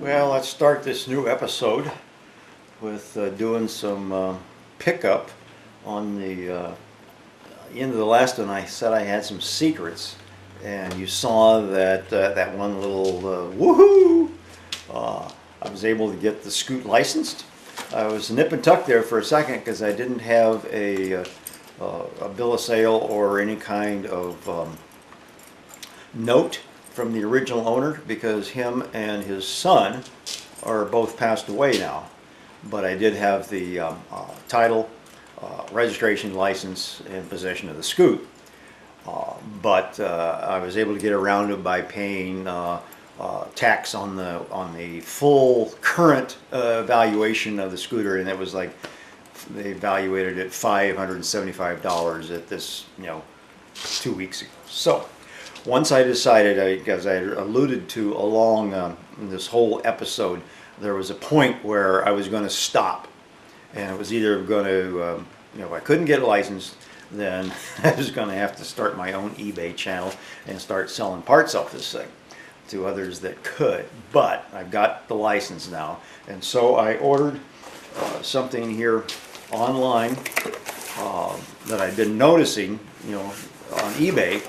Well, let's start this new episode with doing some pickup on the end of the last one. I said I had some secrets, and you saw that that one little woohoo! I was able to get the Scoot licensed. I was nip and tuck there for a second because I didn't have a bill of sale or any kind of note from the original owner, because him and his son are both passed away now. But I did have the title, registration, license, and possession of the Scoot. But I was able to get around it by paying tax on the full current valuation of the scooter, and it was like they evaluated it $575 at this 2 weeks ago. So once I decided, as I alluded to along this whole episode, there was a point where I was going to stop, and it was either going to, if I couldn't get a license, then I was going to have to start my own eBay channel and start selling parts off this thing to others that could. But I've got the license now, and so I ordered something here online that I've been noticing, on eBay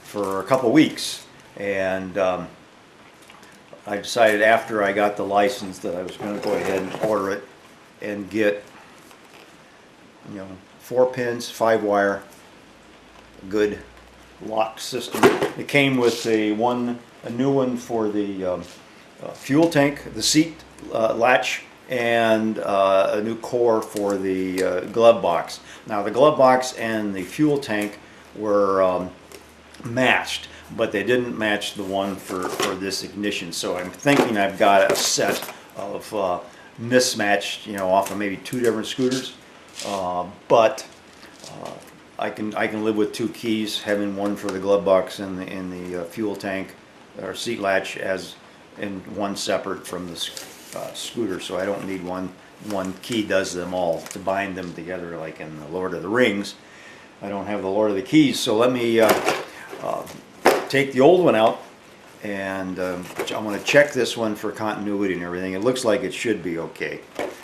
for a couple weeks, and I decided after I got the license that I was going to go ahead and order it and get 4 pins, 5-wire, good lock system. It came with a new one for the fuel tank, the seat latch, and a new core for the glove box. Now the glove box and the fuel tank were matched, but they didn't match the one for this ignition. So I'm thinking I've got a set of mismatched, off of maybe 2 different scooters. But I can live with 2 keys, having one for the glove box and the fuel tank or seat latch and one separate from the scooter. So I don't need one key does them all to bind them together like in the Lord of the Rings. I don't have the Lord of the Keys, so let me take the old one out, and I'm going to check this one for continuity and everything. It looks like it should be okay.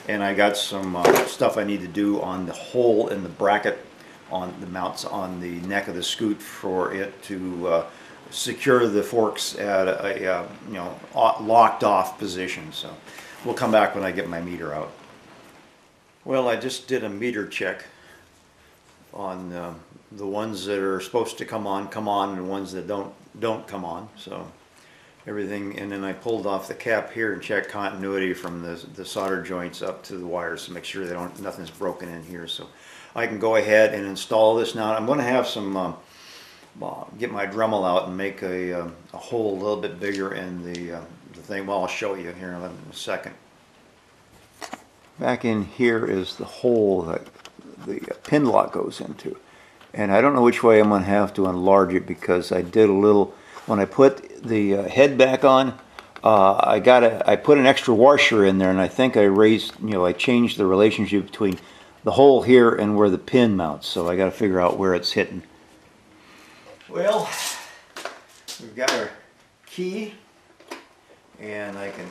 And I got some stuff I need to do on the hole in the bracket on the mounts on the neck of the Scoot for it to secure the forks at a locked off position. So we'll come back when I get my meter out. Well, I just did a meter check on the ones that are supposed to come on, and the ones that don't come on. So everything, and then I pulled off the cap here and checked continuity from the solder joints up to the wires to make sure nothing's broken in here. So I can go ahead and install this now. I'm going to have some get my Dremel out and make a hole a little bit bigger in the thing. Well, I'll show you here in a second. Back in here is the hole that the pin lock goes into, and I don't know which way I'm going to have to enlarge it, because I did a little, when I put the head back on, I put an extra washer in there, and I think I I changed the relationship between the hole here and where the pin mounts, so I got to figure out where it's hitting. Well, we've got our key, and I can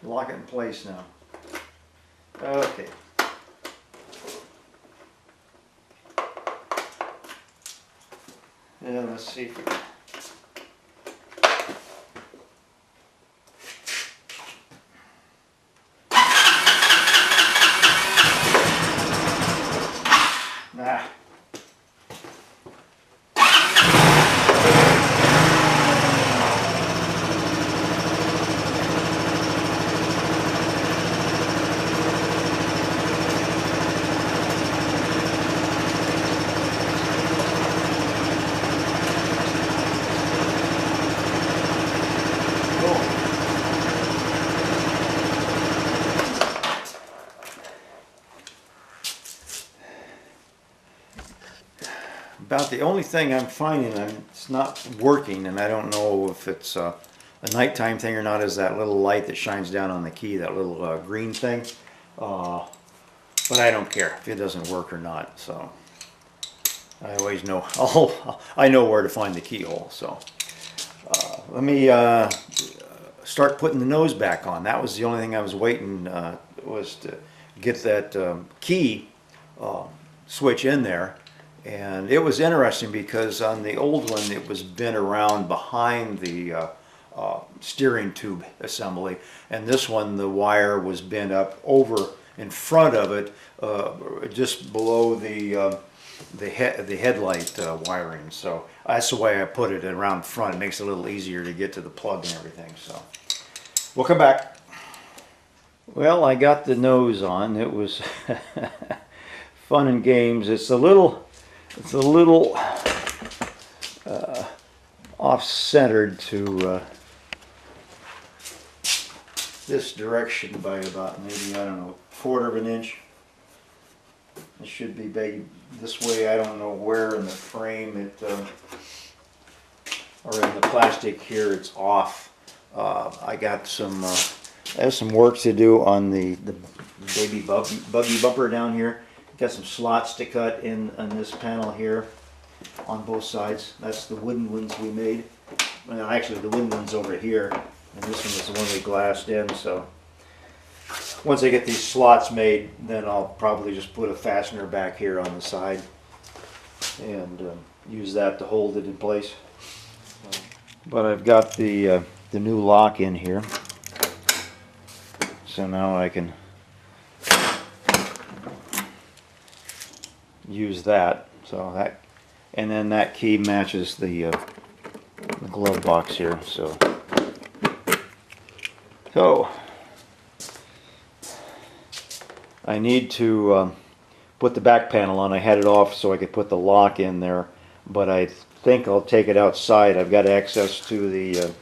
lock it in place now. Okay. And let's see if we can. About the only thing I'm finding it's not working, and I don't know if it's a nighttime thing or not, is that little light that shines down on the key, that little green thing. But I don't care if it doesn't work or not. So I always know, I know where to find the keyhole. So let me start putting the nose back on. That was the only thing I was waiting, was to get that key switch in there. And it was interesting because on the old one it was bent around behind the steering tube assembly, and this one the wire was bent up over in front of it, just below the headlight wiring. So that's the way I put it around front. It makes it a little easier to get to the plug and everything. So we'll come back. Well, I got the nose on. It was fun and games. It's a little off-centered to this direction by about maybe, I don't know, 1/4 of an inch. It should be this way. I don't know where in the frame or in the plastic here it's off. I got some, I have some work to do on the baby buggy bumper down here. Got some slots to cut in on this panel here on both sides. That's the wooden ones we made. Well, actually the wooden one's over here, and this one is the one we glassed in. So once I get these slots made, then I'll probably just put a fastener back here on the side and use that to hold it in place. But I've got the new lock in here, so now I can use that. So that, and then that key matches the glove box here. So I need to put the back panel on. I had it off so I could put the lock in there, but I think I'll take it outside. I've got access to the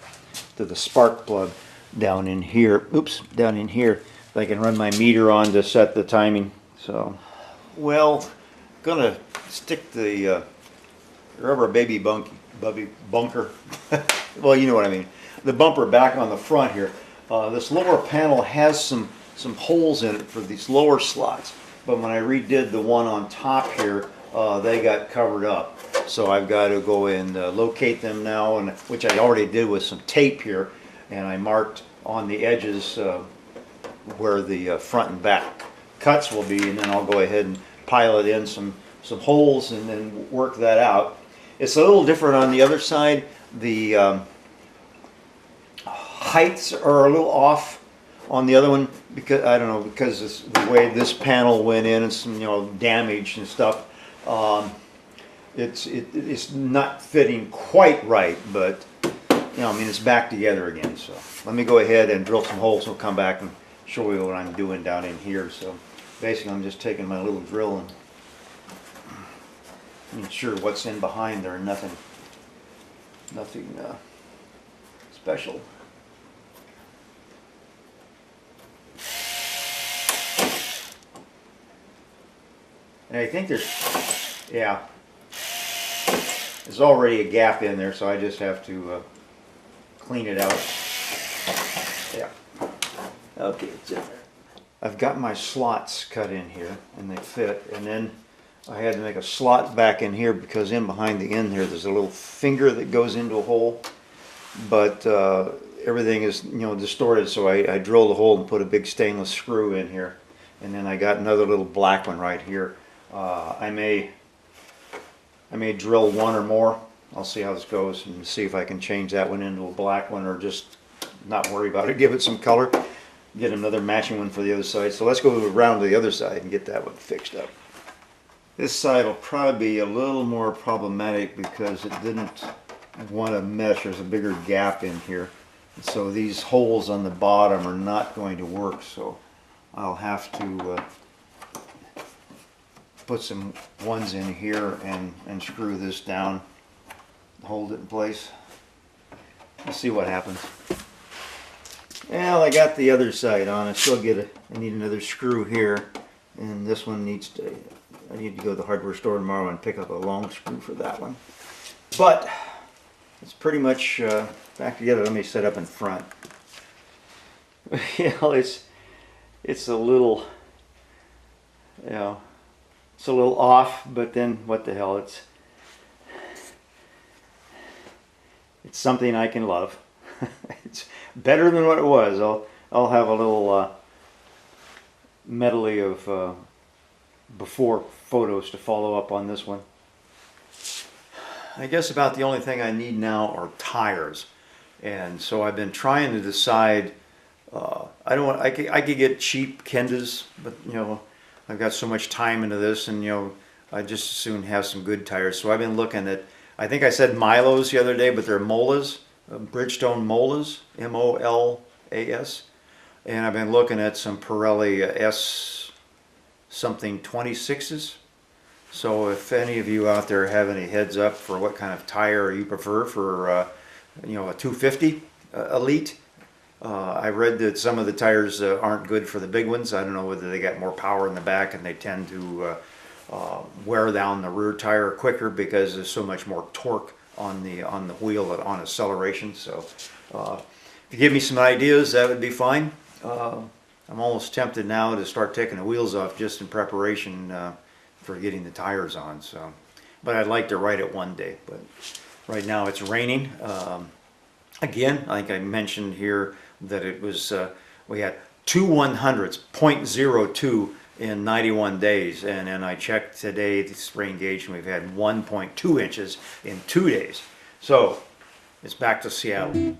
spark plug down in here. Oops, down in here. I can run my meter on to set the timing. So, well, gonna stick the rubber baby bunker. Well, you know what I mean. The bumper back on the front here. This lower panel has some holes in it for these lower slots, but when I redid the one on top here, they got covered up. So I've got to go and locate them now, and which I already did with some tape here, and I marked on the edges where the front and back cuts will be, and then I'll go ahead and pilot in some holes and then work that out. It's a little different on the other side. The heights are a little off on the other one, because I don't know, because the way this panel went in and some damage and stuff. It's not fitting quite right, but I mean, it's back together again. So let me go ahead and drill some holes. We'll come back and show you what I'm doing down in here. So basically, I'm just taking my little drill and making sure what's in behind there. Nothing special. And I think there's already a gap in there, so I just have to clean it out. Yeah. Okay, it's in there. I've got my slots cut in here, and they fit. And then I had to make a slot back in here because in behind the end here, there's a little finger that goes into a hole. But everything is distorted, so I drilled a hole and put a big stainless screw in here. And then I got another little black one right here. I may drill one or more. I'll see how this goes and see if I can change that one into a black one, or just not worry about it, give it some color, get another matching one for the other side. So let's go around to the other side and get that one fixed up. This side will probably be a little more problematic because it didn't want to mesh. There's a bigger gap in here, so these holes on the bottom are not going to work, so I'll have to put some ones in here and screw this down, hold it in place. We'll see what happens. Well, I got the other side on. I need another screw here, and this one I need to go to the hardware store tomorrow and pick up a long screw for that one. But it's pretty much back together. Let me set up in front. It's a little, it's a little off, but then what the hell, it's something I can love. It's better than what it was. I'll have a little medley of before photos to follow up on this one. I guess about the only thing I need now are tires, and so I've been trying to decide. I could get cheap Kendas, but you know, I've got so much time into this, and you know, I just as soon have some good tires. So I've been looking at, I think I said Milos the other day, but they're Molas, Bridgestone Molas, Molas, and I've been looking at some Pirelli S something 26s. So if any of you out there have any heads up for what kind of tire you prefer for, you know, a 250 Elite. I read that some of the tires aren't good for the big ones. I don't know whether they got more power in the back and they tend to wear down the rear tire quicker because there's so much more torque on the wheel on acceleration. So if you give me some ideas, that would be fine. I'm almost tempted now to start taking the wheels off just in preparation for getting the tires on. So, but I'd like to ride it one day. But right now it's raining. Again, I think I mentioned here that it was we had 2 100ths, 0.02 in 91 days, and then I checked today this rain gauge, and we've had 1.2 inches in 2 days. So it's back to Seattle.